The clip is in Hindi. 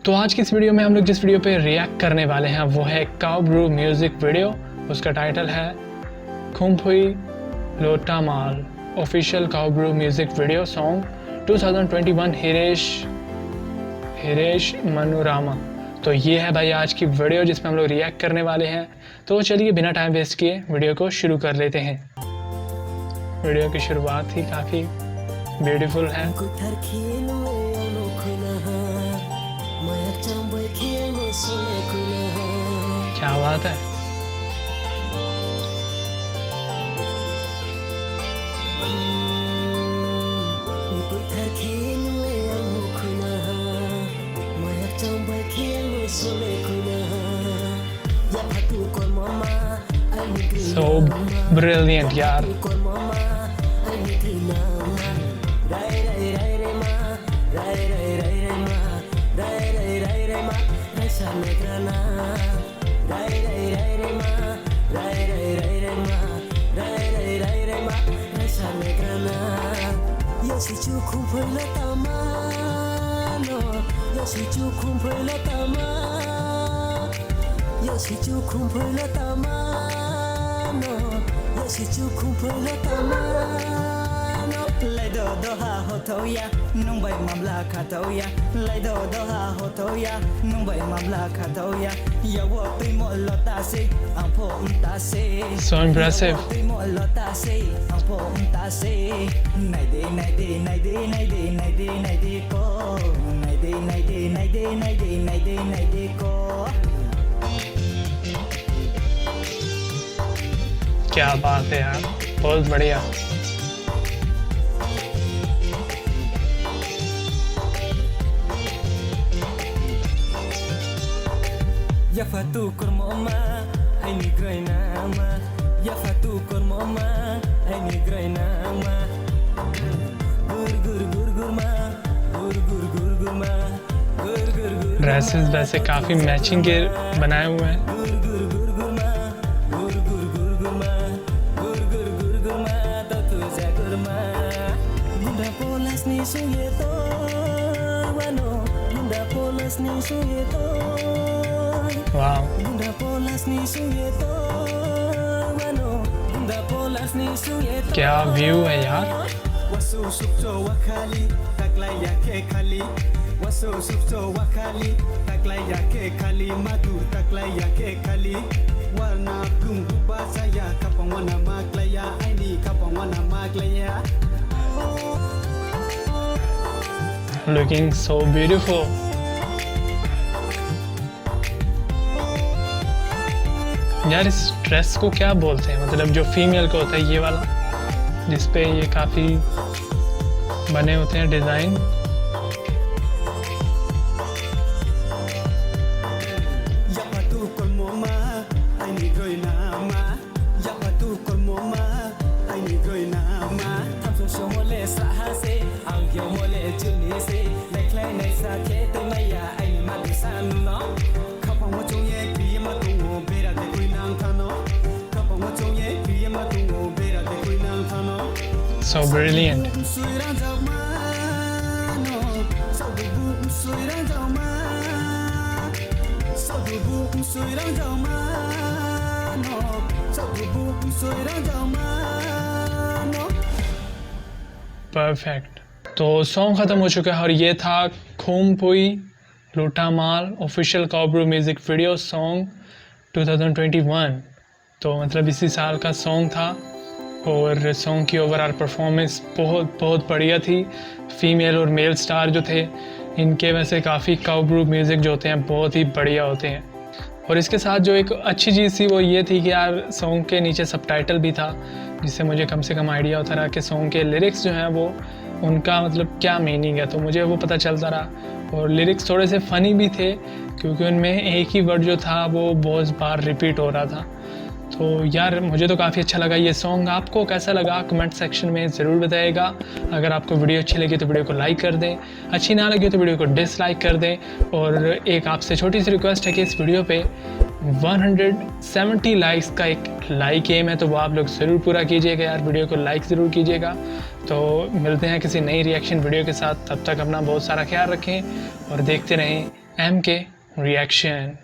तो आज की इस वीडियो में हम लोग जिस वीडियो पे रिएक्ट करने वाले हैं वो है काओ ब्रू म्यूज़िक वीडियो। उसका टाइटल है Khumphui Lotamal official Kau Bru music video song 2021 Hiresh Manorama. तो ये है भाई आज की वीडियो जिसमें हम लोग रिएक्ट करने वाले हैं। तो चलिए बिना टाइम वेस्ट किए वीडियो को शुरू कर लेते हैं। वीडियो की शुरुआत ही काफ़ी ब्यूटीफुल है। क्या बात है। So brilliant यार। Lại đồ đồ hà hồ thâu ya nung bay mam la khả thâu ya lại đồ đồ hà hồ thâu ya nung bay mam la khả thâu ya ya wo tui mo lo ta se ang pho ta se So impressive. tui mo lo ta se ang pho ta se nai de nai de nai de nai de nai de nai de ko nai de nai de nai de nai de nai de nai de ko। क्या बात है यार, बहुत बढ़िया। Ya fatu kormoma ai ni grainama ya fatu kormoma ai ni grainama gur gur gur gur ma gur gur gur gur ma gur gur gur dresses वैसे काफ़ी मैचिंग के बनाए हुए हैं। gur gur gur gur ma gur gur gur gur ma gur gur gur gur ma ta tu ja gur ma bunda polas ni suye to wano bunda polas ni suye to वाह, Bunda polas ni suye to wano bunda polas ni suye to क्या व्यू है यार। wasu supto wakali taklai yake khali wasu supto wakali taklai yake khali madu taklai yake khali warna gungu basaya kapang wana maklaya aini kapang wana maklaya Looking so beautiful. यार इस ड्रेस को क्या बोलते हैं, मतलब जो फीमेल को होता है ये वाला जिसपे ये काफ़ी बने होते हैं design. yapatu kolmoma aini groinama yapatu kolmoma aini groinama thamso somole sahase angyo mole junise leklai nei sa ke te maya aini madisan no kapang mo chongye kriyama tu bera de koinang thano kapang mo chongye kriyama tu bera de koinang thano So brilliant. suirang jaw ma no sau du bu suirang jaw ma sau du bu suirang jaw ma no sau du bu suirang jaw ma no। Perfect. तो सॉन्ग ख़त्म हो चुका है और ये था खुम्फुई Lotamal official Kau Bru music video song 2021। तो मतलब इसी साल का सॉन्ग था और सॉन्ग की ओवरऑल परफॉर्मेंस बहुत बढ़िया थी। फीमेल और मेल स्टार जो थे इनके वैसे काफ़ी काओ ब्रू म्यूज़िक जो होते हैं बहुत ही बढ़िया होते हैं। और इसके साथ जो एक अच्छी चीज़ थी वो ये थी कि यार सॉन्ग के नीचे सबटाइटल भी था जिससे मुझे कम से कम आइडिया होता रहा कि सॉन्ग के लिरिक्स जो हैं वो उनका मतलब क्या मीनिंग है, तो मुझे वो पता चलता रहा। और लिरिक्स थोड़े से फ़नी भी थे क्योंकि उनमें एक ही वर्ड जो था वो बहुत बार रिपीट हो रहा था। तो यार मुझे तो काफ़ी अच्छा लगा ये सॉन्ग। आपको कैसा लगा कमेंट सेक्शन में ज़रूर बताइएगा। अगर आपको वीडियो अच्छी लगी तो वीडियो को लाइक कर दें, अच्छी ना लगी तो वीडियो को डिसलाइक कर दें। और एक आपसे छोटी सी रिक्वेस्ट है कि इस वीडियो पे 170 लाइक्स का एक लाइक एम है, तो वो आप लोग ज़रूर पूरा कीजिएगा यार, वीडियो को लाइक ज़रूर कीजिएगा। तो मिलते हैं किसी नई रिएक्शन वीडियो के साथ, तब तक अपना बहुत सारा ख्याल रखें और देखते रहें एम के रिएक्शन।